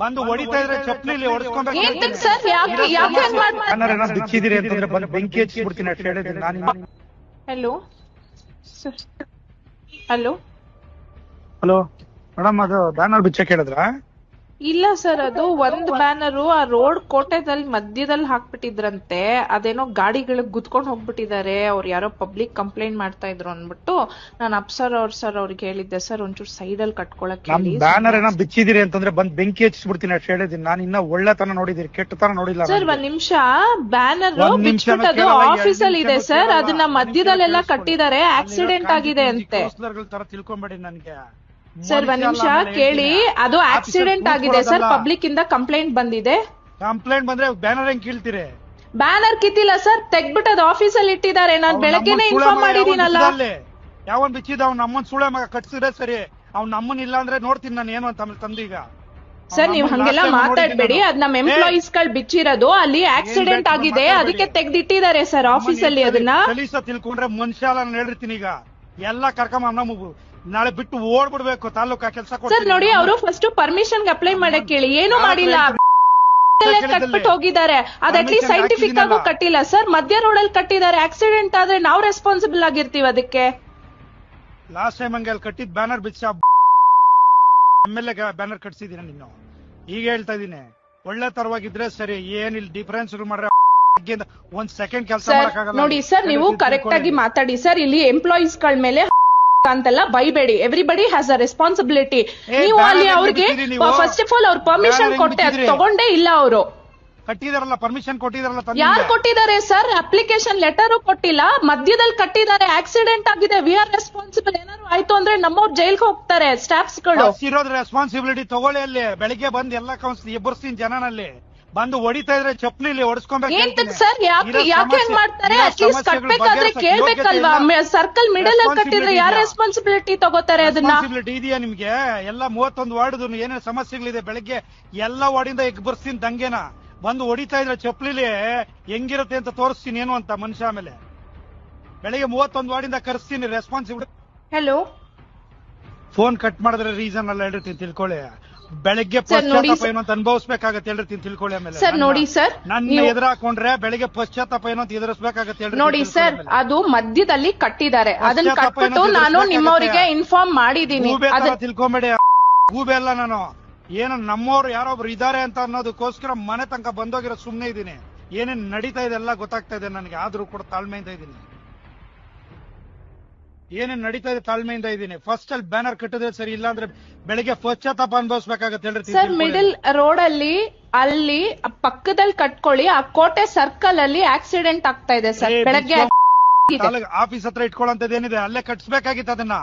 ಬಂದು ಹೊಡಿತಾ ಇದ್ರೆ ಚಪ್ಪಲಿ ಹೊಡೆಸ್ಕೊಂಡು ಸರ್ ಬಿಚ್ಚಿದಿರಿ ಅಂತಂದ್ರೆ ಬಂದು ಬೆಂಕಿ ಹಚ್ಚಿಬಿಡ್ತೀನಿ ಅಷ್ಟು ಹೇಳಿದ್ದೀನಿ ನಾನು. ಹಲೋ ಹಲೋ ಹಲೋ ಮೇಡಮ್, ಅದು ಬ್ಯಾನರ್ ಬಿಚ್ಚಕ್ ಹೇಳಿದ್ರ? ಇಲ್ಲ ಸರ್, ಅದು ಒಂದ್ ಬ್ಯಾನರು ಆ ರೋಡ್ ಕೋಟೆದಲ್ಲಿ ಮಧ್ಯದಲ್ಲಿ ಹಾಕ್ಬಿಟ್ಟಿದ್ರಂತೆ. ಅದೇನೋ ಗಾಡಿಗಳಿಗೆ ಗುದ್ಕೊಂಡ್ ಹೋಗ್ಬಿಟ್ಟಿದ್ದಾರೆ, ಅವ್ರು ಯಾರೋ ಪಬ್ಲಿಕ್ ಕಂಪ್ಲೇಂಟ್ ಮಾಡ್ತಾ ಇದ್ರು ಅನ್ಬಿಟ್ಟು ನಾನು ಅಪ್ಸರ್ ಅವ್ರಿಗೆ ಹೇಳಿದ್ದೆ ಸರ್ ಒಂಚೂರು ಸೈಡ್ ಅಲ್ಲಿ ಕಟ್ಕೊಳಕ್ ಹೇಳಿ. ಬ್ಯಾನರ್ ಏನೋ ಬಿಚ್ಚಿದಿರಿ ಅಂತಂದ್ರೆ ಬಂದ್ ಬೆಂಕಿ ಹಚ್ಚಿಬಿಡ್ತೀನಿ ಅಷ್ಟು ಹೇಳಿದ್ದೀನಿ ನಾನು. ಇನ್ನ ಒಳ್ಳೆತನ ನೋಡಿದಿರಿ, ಕೆಟ್ಟತನ ನೋಡಿಲ್ಲ ಸರ್. ಒಂದ್ ನಿಮಿಷ, ಬ್ಯಾನರ್ ಬಿಚ್ಬಿಟ್ಟದು ಆಫೀಸ್ ಅಲ್ಲಿ ಇದೆ ಸರ್, ಅದನ್ನ ಮಧ್ಯದಲ್ಲೆಲ್ಲ ಕಟ್ಟಿದ್ದಾರೆ, ಆಕ್ಸಿಡೆಂಟ್ ಆಗಿದೆ ಅಂತೆ. ತರ ತಿಳ್ಕೊಂಬೇಡಿ ನನ್ಗೆ ಸರ್. ಒಂದ್ ನಿಮಿಷ ಕೇಳಿ, ಅದು ಆಕ್ಸಿಡೆಂಟ್ ಆಗಿದೆ ಸರ್, ಪಬ್ಲಿಕ್ ಇಂದ ಕಂಪ್ಲೇಂಟ್ ಬಂದಿದೆ. ಕಂಪ್ಲೇಂಟ್ ಬಂದ್ರೆ ಬ್ಯಾನರ್ ಹೆಂಗ್ ಕೀಳ್ತೀರಿ? ಬ್ಯಾನರ್ ಕಿತ್ತಿಲ್ಲ ಸರ್, ತೆಗ್ಬಿಟ್ಟು ಅದು ಆಫೀಸ್ ಅಲ್ಲಿ ಇಟ್ಟಿದ್ದಾರೆ. ನಾನ್ ಬೆಳಗ್ಗೆನೆ ಇನ್ಫಾರ್ಮ್ ಮಾಡಿದೀನಲ್ಲ. ಯಾವನ್ ಬಿಚ್ಚಿದ ಅವ್ನ ನಮ್ಮನ್ ಸುಳೆ ಮಗ ಕಟ್ಸಿದ್ರೆ ಸರಿ, ಅವ್ನ ನಮ್ಮನ್ ಇಲ್ಲ ಅಂದ್ರೆ ನೋಡ್ತೀನಿ ನಾನು ಏನು ಅಂತ ತಂದೀಗ. ಸರ್ ನೀವ್ ಹಂಗೆಲ್ಲ ಮಾತಾಡ್ಬೇಡಿ, ಅದ್ ನಮ್ ಎಂಪ್ಲಾಯೀಸ್ ಗಳು ಬಿಚ್ಚಿರೋದು, ಅಲ್ಲಿ ಆಕ್ಸಿಡೆಂಟ್ ಆಗಿದೆ, ಅದಕ್ಕೆ ತೆಗ್ದಿಟ್ಟಿದ್ದಾರೆ ಸರ್ ಆಫೀಸ್ ಅಲ್ಲಿ. ಅದನ್ನ ಕಲೀಸ ತಿಳ್ಕೊಂಡ್ರೆ ಮನುಷ್ಯ ಅಲ್ಲ ನಾನು ಹೇಳಿರ್ತೀನಿ. ಈಗ ಎಲ್ಲಾ ಕರ್ಕೊಂಡ್ ನಾಳೆ ಬಿಟ್ಟು ಓಡ್ಬಿಡ್ಬೇಕು ತಾಲೂಕಾ ಕೆಲಸ. ಸರ್ ನೋಡಿ, ಅವರು ಫಸ್ಟ್ ಪರ್ಮಿಷನ್ ಅಪ್ಲೈ ಮಾಡಕ್ ಹೇಳಿ, ಏನು ಮಾಡಿಲ್ಲ, ಕಟ್ಬಿಟ್ಟು ಹೋಗಿದ್ದಾರೆ. ಅದ್ ಅಟ್ಲೀಸ್ಟ್ ಸೈಂಟಿಫಿಕ್ ಆಗು ಕಟ್ಟಿಲ್ಲ ಸರ್, ಮಧ್ಯ ರೋಡ್ ಅಲ್ಲಿ ಕಟ್ಟಿದ್ದಾರೆ. ಆಕ್ಸಿಡೆಂಟ್ ಆದ್ರೆ ನಾವು ರೆಸ್ಪಾನ್ಸಿಬಲ್ ಆಗಿರ್ತೀವಿ ಅದಕ್ಕೆ. ಲಾಸ್ಟ್ ಟೈಮ್ ಹಂಗೆ ಕಟ್ಟಿದ್ ಬ್ಯಾನರ್ ಬಿಚ್ಚ MLA ಬ್ಯಾನರ್ ಕಟ್ಸಿದೀನಿ ನೀನು. ಈಗ ಹೇಳ್ತಾ ಇದೀನಿ, ಒಳ್ಳೆ ತರವಾಗಿದ್ರೆ ಸರಿ, ಏನಿಲ್ಲ ಡಿಫರೆನ್ಸ್ ಮಾಡ್ರೆ ಒಂದ್ ಸೆಕೆಂಡ್ ಕೆಲಸ ಮಾಡಕ್ಕಾಗಲ್ಲ. ನೋಡಿ ಸರ್, ನೀವು ಕರೆಕ್ಟ್ ಆಗಿ ಮಾತಾಡಿ ಸರ್. ಇಲ್ಲಿ ಎಂಪ್ಲಾಯೀಸ್ ಗಳ ಮೇಲೆ ಅಂತೆಲ್ಲ ಬೈಬೇಡಿ. Everybody has a responsibility. ನೀವು ಅಲ್ಲಿ ಅವ್ರಿಗೆ ಫಸ್ಟ್ ಆಫ್ ಆಲ್ ಅವ್ರ ಪರ್ಮಿಷನ್ ಕೊಟ್ಟೆ, ತಗೊಂಡೇ ಇಲ್ಲ ಅವರು. ಕಟ್ಟಿದಾರಲ್ಲ, ಪರ್ಮಿಷನ್ ಕೊಟ್ಟಿದಾರಲ್ಲ. ಯಾರು ಕೊಟ್ಟಿದ್ದಾರೆ ಸರ್? ಅಪ್ಲಿಕೇಶನ್ ಲೆಟರ್ ಕೊಟ್ಟಿಲ್ಲ, ಮಧ್ಯದಲ್ಲಿ ಕಟ್ಟಿದ್ದಾರೆ. ಆಕ್ಸಿಡೆಂಟ್ ಆಗಿದೆ, ವಿ ಆರ್ ರೆಸ್ಪಾನ್ಸಿಬಲ್. ಏನಾದ್ರು ಆಯ್ತು ಅಂದ್ರೆ ನಮ್ಮವ್ರು ಜೈಲ್ಗೆ ಹೋಗ್ತಾರೆ ಸ್ಟಾಫ್ಸ್ ಗಳು. ಇರೋದ್ ರೆಸ್ಪಾನ್ಸಿಬಿಲಿಟಿ ತಗೊಳ್ಳಿ. ಅಲ್ಲಿ ಬೆಳಿಗ್ಗೆ ಬಂದ್ ಎಲ್ಲ ಎಬ್ಬರ್ಸ್ತೀನಿ ಜನನಲ್ಲಿ. ಬಂದು ಹೊಡಿತಾ ಇದ್ರೆ ಚಪ್ಪಲಿ ಹೊಡೆಸ್ಕೊಂಡ್ಬೇಕು ಸರ್. ಯಾಕೆ ಮಾಡ್ತಾರೆ? ಅಟ್ಲೀಸ್ಟ್ ಕಟ್ಬೇಕಾದ್ರೆ ಕೇಳ್ಬೇಕಲ್ವಾ? ಸರ್ಕಲ್ ಮಿಡಲ್ ಅಲ್ಲಿ ಕಟ್ಟಿದ್ರೆ ಯಾರು ರೆಸ್ಪಾನ್ಸಿಬಿಲಿಟಿ ತಗೋತಾರೆ? ಅದನ್ನ ಇದೆಯಾ ನಿಮ್ಗೆ? ಎಲ್ಲ 31 ವಾರ್ಡ್ ಏನೇನು ಸಮಸ್ಯೆಗಳಿದೆ, ಬೆಳಗ್ಗೆ ಎಲ್ಲ ವಾರ್ಡಿಂದ ಎಬ್ಬರ್ಸ್ತೀನಿ ದಂಗೆನ. ಬಂದು ಹೊಡಿತಾ ಇದ್ರೆ ಚಪ್ಪಲಿ ಹೆಂಗಿರುತ್ತೆ ಅಂತ ತೋರಿಸ್ತೀನಿ ಏನು ಅಂತ ಮನುಷ್ಯ. ಆಮೇಲೆ ಬೆಳಿಗ್ಗೆ 31 ವಾರ್ಡಿಂದ ಕರೆಸ್ತೀನಿ ರೆಸ್ಪಾನ್ಸಿಬಿಲಿಟಿ. ಹಲೋ, ಫೋನ್ ಕಟ್ ಮಾಡಿದ್ರೆ ರೀಸನ್ ಎಲ್ಲ ಹೇಳಿರ್ತೀನಿ ತಿಳ್ಕೊಳ್ಳಿ. ಬೆಳಗ್ಗೆ ಪಶ್ಚಾತ್ತಾಪ ಏನೋ ಅಂತ ಅನುಭವಿಸ್ಬೇಕಾಗತ್ತೆ ಹೇಳಿರ್ತೀನಿ ತಿಳ್ಕೊಳ್ಳಿ. ಆಮೇಲೆ ಸರ್ ನೋಡಿ ಸರ್, ನನ್ನ ಎದುರು ಹಾಕೊಂಡ್ರೆ ಬೆಳಿಗ್ಗೆ ಪಶ್ಚಾತ್ತಾಪ ಏನೋ ಅಂತ ಎದುರಿಸಬೇಕಾಗತ್ತೆ ನೋಡಿ ಸರ್. ಅದು ಮಧ್ಯದಲ್ಲಿ ಕಟ್ಟಿದ್ದಾರೆ, ಅದನ್ನ ಕಟ್ಬಿಟ್ಟು ನಾನು ನಿಮ್ಮವರಿಗೆ ಇನ್ಫಾರ್ಮ್ ಮಾಡಿದೀನಿ. ತಿಳ್ಕೊಂಬೇಡಿ, ಗೂಬೆ ಅಲ್ಲ ನಾನು. ಏನು ನಮ್ಮವ್ರು ಯಾರೊಬ್ರು ಇದಾರೆ ಅಂತ ಅನ್ನೋದಕ್ಕೋಸ್ಕರ ಮನೆ ತನಕ ಬಂದೋಗಿರೋ ಸುಮ್ನೆ ಇದೀನಿ. ಏನೇನ್ ನಡೀತಾ ಇದೆ ಎಲ್ಲ ಗೊತ್ತಾಗ್ತಾ ಇದೆ ನನಗೆ, ಆದ್ರೂ ಕೂಡ ತಾಳ್ಮೆಯಿಂದ ಇದೀನಿ. ಏನೇನ್ ನಡೀತಾ ಇದೆ ತಾಳ್ಮೆಯಿಂದ ಇದೀನಿ. ಫಸ್ಟ್ ಅಲ್ಲಿ ಬ್ಯಾನರ್ ಕಟ್ಟಿದ್ರೆ ಸರಿ, ಇಲ್ಲ ಅಂದ್ರೆ ಬೆಳಿಗ್ಗೆ ಪಶ್ಚಾತ್ತಾಪ ಅನುಭವಿಸ್ಬೇಕಾಗತ್ತೆ ಹೇಳ್ರಿ ಸರ್. ಮಿಡಲ್ ರೋಡ್ ಅಲ್ಲಿ ಪಕ್ಕದಲ್ಲಿ ಕಟ್ಕೊಳ್ಳಿ. ಆ ಕೋಟೆ ಸರ್ಕಲ್ ಅಲ್ಲಿ ಆಕ್ಸಿಡೆಂಟ್ ಆಗ್ತಾ ಇದೆ ಸರ್. ಬೆಳಗ್ಗೆ ಆಫೀಸ್ ಹತ್ರ ಇಟ್ಕೊಳ್ಳೋಂತದೇನಿದೆ ಅಲ್ಲೇ ಕಟ್ಸ್ಬೇಕಾಗಿತ್ತು ಅದನ್ನ.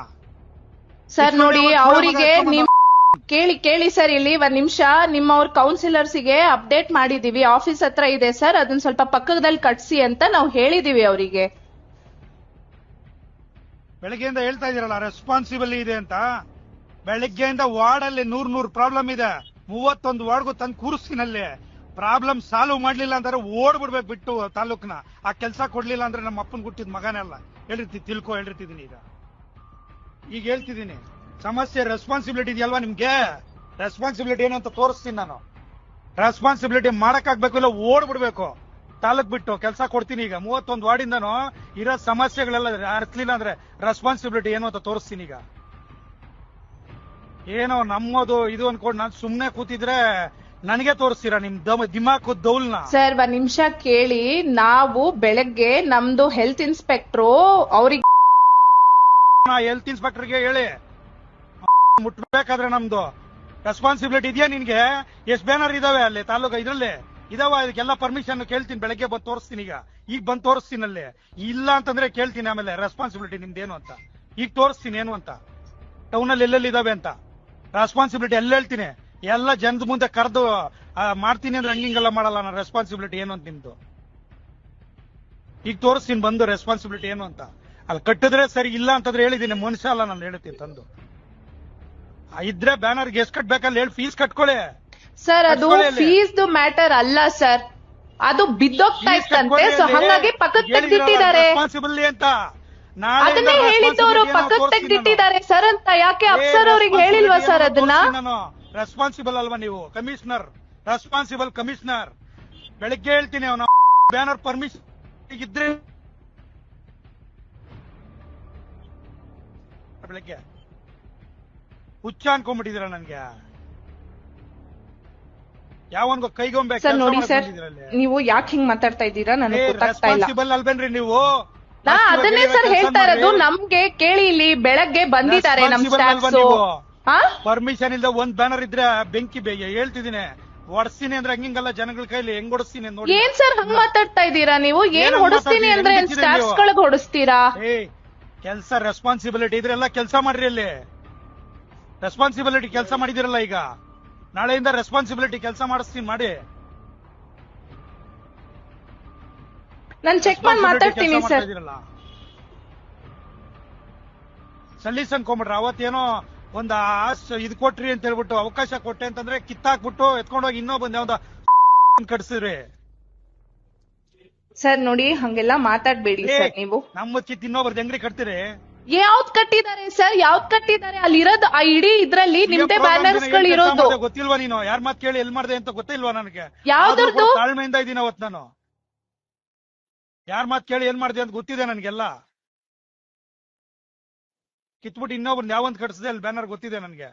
ಸರ್ ನೋಡಿ, ಅವರಿಗೆ ಕೇಳಿ ಸರ್. ಇಲ್ಲಿ ಒಂದ್ ನಿಮಿಷ, ನಿಮ್ಮವ್ರ ಕೌನ್ಸಿಲರ್ಸ್ ಗೆ ಅಪ್ಡೇಟ್ ಮಾಡಿದೀವಿ, ಆಫೀಸ್ ಹತ್ರ ಇದೆ ಸರ್, ಅದನ್ನ ಸ್ವಲ್ಪ ಪಕ್ಕದಲ್ಲಿ ಕಟ್ಸಿ ಅಂತ ನಾವು ಹೇಳಿದೀವಿ ಅವರಿಗೆ. ಬೆಳಗ್ಗೆಯಿಂದ ಹೇಳ್ತಾ ಇದೀರಲ್ಲ ರೆಸ್ಪಾನ್ಸಿಬಲ್ ಇದೆ ಅಂತ. ಬೆಳಗ್ಗೆಯಿಂದ ವಾರ್ಡ್ ಅಲ್ಲಿ 100 ಪ್ರಾಬ್ಲಮ್ ಇದೆ. 31 ವಾರ್ಡ್ಗೂ ತಂದು ಕೂರಿಸ್ತೀನಲ್ಲಿ. ಪ್ರಾಬ್ಲಮ್ ಸಾಲ್ವ್ ಮಾಡ್ಲಿಲ್ಲ ಅಂದ್ರೆ ಓಡ್ಬಿಡ್ಬೇಕು ಬಿಟ್ಟು ತಾಲೂಕ್ನ. ಆ ಕೆಲಸ ಕೊಡ್ಲಿಲ್ಲ ಅಂದ್ರೆ ನಮ್ಮ ಅಪ್ಪನ್ ಹುಟ್ಟಿದ ಮಗನೆಲ್ಲ ಹೇಳಿರ್ತಿದ್ದೀನಿ. ಈಗ ಹೇಳ್ತಿದ್ದೀನಿ, ಸಮಸ್ಯೆ ರೆಸ್ಪಾನ್ಸಿಬಿಲಿಟಿ ಇದೆಯಲ್ವಾ ನಿಮ್ಗೆ? ರೆಸ್ಪಾನ್ಸಿಬಿಲಿಟಿ ಏನು ಅಂತ ತೋರಿಸ್ತೀನಿ ನಾನು. ರೆಸ್ಪಾನ್ಸಿಬಿಲಿಟಿ ಮಾಡಕ್ಕಾಗ್ಬೇಕು, ಇಲ್ಲ ಓಡ್ಬಿಡ್ಬೇಕು ತಾಲೂಕ್ ಬಿಟ್ಟು. ಕೆಲಸ ಕೊಡ್ತೀನಿ ಈಗ. 31 ವಾರ್ಡಿಂದನೂ ಇರೋ ಸಮಸ್ಯೆಗಳೆಲ್ಲ ಅರ್ಥಲಿಲ್ಲ ಅಂದ್ರೆ ರೆಸ್ಪಾನ್ಸಿಬಿಲಿಟಿ ಏನು ಅಂತ ತೋರಿಸ್ತೀನಿ ಈಗ. ಏನೋ ನಮ್ಮದು ಇದು ಅನ್ಕೊಂಡು ನಾನು ಸುಮ್ನೆ ಕೂತಿದ್ರೆ ನನಗೆ ತೋರಿಸ್ತೀರಾ ನಿಮ್ ದಿಮಾಕು ದೌಲ್ನ? ಸರ್ ಒಂದ್ ನಿಮಿಷ ಕೇಳಿ. ನಾವು ಬೆಳಗ್ಗೆ ನಮ್ದು ಹೆಲ್ತ್ ಇನ್ಸ್ಪೆಕ್ಟ್ರು ಅವ್ರಿಗೆ, ಹೆಲ್ತ್ ಇನ್ಸ್ಪೆಕ್ಟರ್ಗೆ ಹೇಳಿ ಮುಟ್ಬೇಕಾದ್ರೆ ನಮ್ದು ರೆಸ್ಪಾನ್ಸಿಬಿಲಿಟಿ ಇದೆಯಾ ನಿನ್ಗೆ? ಎಷ್ಟು ಬ್ಯಾನರ್ ಇದಾವೆ ಅಲ್ಲಿ ತಾಲೂಕು ಇದ್ರಲ್ಲಿ ಇದಾವ? ಇದಕ್ಕೆಲ್ಲ ಪರ್ಮಿಷನ್ ಕೇಳ್ತೀನಿ, ಬೆಳಗ್ಗೆ ಬಂದು ತೋರಿಸ್ತೀನಿ. ಈಗ ಬಂದು ತೋರಿಸ್ತೀನಿ ಅಲ್ಲಿ. ಇಲ್ಲ ಅಂತಂದ್ರೆ ಕೇಳ್ತೀನಿ ಆಮೇಲೆ ರೆಸ್ಪಾನ್ಸಿಬಿಲಿಟಿ ನಿಮ್ದೇನು ಅಂತ. ಈಗ ತೋರಿಸ್ತೀನಿ ಏನು ಅಂತ, ಟೌನ್ ಅಲ್ಲಿ ಎಲ್ಲೆಲ್ಲಿ ಇದಾವೆ ಅಂತ ರೆಸ್ಪಾನ್ಸಿಬಿಲಿಟಿ ಎಲ್ಲ ಹೇಳ್ತೀನಿ. ಎಲ್ಲ ಜನದ ಮುಂದೆ ಕರೆದು ಮಾಡ್ತೀನಿ ಅಂದ್ರೆ ಹಂಗಿಂಗೆಲ್ಲ ಮಾಡಲ್ಲ ನಾನು. ರೆಸ್ಪಾನ್ಸಿಬಿಲಿಟಿ ಏನು ಅಂತ ನಿಮ್ದು ಈಗ ತೋರಿಸ್ತೀನಿ ಬಂದು ರೆಸ್ಪಾನ್ಸಿಬಿಲಿಟಿ ಏನು ಅಂತ. ಅಲ್ಲಿ ಕಟ್ಟಿದ್ರೆ ಸರಿ, ಇಲ್ಲ ಅಂತಂದ್ರೆ ಹೇಳಿದ್ದೀನಿ, ಮನುಷ್ಯ ಅಲ್ಲ ನಾನು ಹೇಳ್ತೀನಿ ತಂದು. ಇದ್ರೆ ಬ್ಯಾನರ್ಗೆ ಎಷ್ಟು ಕಟ್ಬೇಕಲ್ಲ ಹೇಳಿ ಫೀಸ್ ಕಟ್ಕೊಳ್ಳಿ ಸರ್. ಅದು ಫೀಸ್ ಮ್ಯಾಟರ್ ಅಲ್ಲ ಸರ್, ಅದು ಬಿದ್ದೋಗ್ತಾ ಇತ್ತಂತೆ, ಸೊ ಹಂಗಾಗಿ ಪಕ್ಕಕ್ಕೆ ತೆಗ್ದಿಟ್ಟಿದ್ದಾರೆ ಅಂತ. ಅದನ್ನೇ ಹೇಳಿದ್ದವರು ಪಕ್ಕಕ್ಕೆ ತೆಗ್ದಿಟ್ಟಿದ್ದಾರೆ ಸರ್ ಅಂತ. ಯಾಕೆ ಅಪ್ಸರ್ ಅವ್ರಿಗೆ ಹೇಳಿಲ್ವಾ ಸರ್ ಅದನ್ನ? ರೆಸ್ಪಾನ್ಸಿಬಲ್ ಅಲ್ವಾ ನೀವು? Commissioner, responsible commissioner. ಬೆಳಿಗ್ಗೆ ಹೇಳ್ತೀನಿ ಅವನ ಬ್ಯಾನರ್ ಪರ್ಮಿಷನ್ ಇದ್ರೆ ಬೆಳಗ್ಗೆ ಹುಚ್ಚ ಅನ್ಕೊಂಡ್ಬಿಟ್ಟಿದ್ದೀರಾ ನನ್ಗೆ. ಯಾವನ್ಗೋ ಕೈಗೊಂಬೆ ಸರ್ ನೋಡಿ ಸರ್, ನೀವು ಯಾಕೆ ಹಿಂಗ್ ಮಾತಾಡ್ತಾ ಇದ್ದೀರಾ ನನಗೆ ಗೊತ್ತಾಗ್ತಾ ಇಲ್ಲ. ರೆಸ್ಪಾನ್ಸಿಬಲ್ ಅಲ್ವೇನ್ರಿ ನೀವು? ನಾ ಅದನ್ನೇ ಸರ್ ಹೇಳ್ತಾ ಇರೋದು. ನಮ್ಗೆ ಕೇಳಿ, ಇಲ್ಲಿ ಬೆಳಗ್ಗೆ ಬಂದಿದ್ದಾರೆ ನಮ್ ಸ್ಟಾಫ್ಸ್. ಪರ್ಮಿಷನ್ ಇಲ್ದ ಒಂದ್ ಬ್ಯಾನರ್ ಇದ್ರೆ ಬೆಂಕಿ ಹೇಳ್ತಿದ್ದೀನಿ, ಹೊಡ್ಸ್ತೀನಿ ಅಂದ್ರೆ ಹಂಗಿಂಗಲ್ಲ, ಜನಗಳ ಕೈಲಿ ಹೆಂಗ್ ಹೊಡಿಸ್ತೀನಿ ನೋಡಿ. ಏನ್ ಸರ್ ಹಂಗ್ ಮಾತಾಡ್ತಾ ಇದ್ದೀರಾ ನೀವು? ಏನ್ ಹೊಡಿಸ್ತೀನಿ ಅಂದ್ರೆ ಸ್ಟಾಫ್ಸ್ ಗಳಿಗೆ ಹೊಡಿಸ್ತೀರಾ? ಕೆಲ್ಸ ರೆಸ್ಪಾನ್ಸಿಬಿಲಿಟಿ ಇದ್ರೆಲ್ಲ ಕೆಲಸ ಮಾಡ್ರಿ. ಅಲ್ಲಿ ರೆಸ್ಪಾನ್ಸಿಬಿಲಿಟಿ ಕೆಲಸ ಮಾಡಿದಿರಲ್ಲ, ಈಗ ನಾಳೆಯಿಂದ ರೆಸ್ಪಾನ್ಸಿಬಿಲಿಟಿ ಕೆಲಸ ಮಾಡಿಸ್ತೀನಿ ಮಾಡಿ. ನಾನ್ ಚೆಕ್ ಮಾಡಿ ಮಾತಾಡ್ತೀನಿ ಸರ್. ಸಲೀಸ್ ಅನ್ಕೊಂಬಿಟ್ರ ಅವತ್ತೇನೋ ಒಂದ್ ಇದ್ ಕೊಟ್ರಿ ಅಂತ ಹೇಳ್ಬಿಟ್ಟು, ಅವಕಾಶ ಕೊಟ್ಟೆ ಅಂತಂದ್ರೆ ಕಿತ್ತಾಕ್ಬಿಟ್ಟು ಎತ್ಕೊಂಡೋಗಿ ಇನ್ನೊಬ್ಬಂದ್ ಯಾವ್ದ ಕಟ್ಸಿದ್ರಿ. ಸರ್ ನೋಡಿ, ಹಂಗೆಲ್ಲ ಮಾತಾಡ್ಬೇಡಿ ಸರ್ ನೀವು. ನಮ್ಮ ಕಿತ್ ಇನ್ನೊಬ್ರದ್ದು ಹೆಂಗ್ರಿ ಕಟ್ತೀರಿ? ಯಾವ್ದ್ ಕಟ್ಟಿದ್ದಾರೆ ಸರ್? ಯಾವ್ದ್ ಕಟ್ಟಿದ್ದಾರೆ? ಅಲ್ಲಿರೋದು ಆ ಇಡೀ ಇದ್ರಲ್ಲಿ ನಿಮ್ದೇ ಬ್ಯಾನರ್ಸ್ ಗಳು ಇರೋದು. ಗೊತ್ತಿಲ್ವಾ ನೀನು? ಯಾರ್ ಮಾತ್ ಕೇಳಿ ಎಲ್ ಮಾಡ್ದೆ ಅಂತ ಗೊತ್ತಿಲ್ವಾ ನನಗೆ? ಯಾವ್ದ್ರದ್ದು? ತಾಳ್ಮೆಯಿಂದ ಇದೀನಿ ಅವತ್ ನಾನು. ಯಾರ್ ಮಾತ್ ಕೇಳಿ ಏನ್ ಮಾಡ್ದೆ ಅಂತ ಗೊತ್ತಿದೆ ನನ್ಗೆಲ್ಲ. ಕಿತ್ಬಿಟ್ಟು ಇನ್ನೊಬ್ರು ಯಾವಂದ್ ಕಟ್ಸಿದೆ ಅಲ್ಲಿ ಬ್ಯಾನರ್ ಗೊತ್ತಿದೆ ನನ್ಗೆ.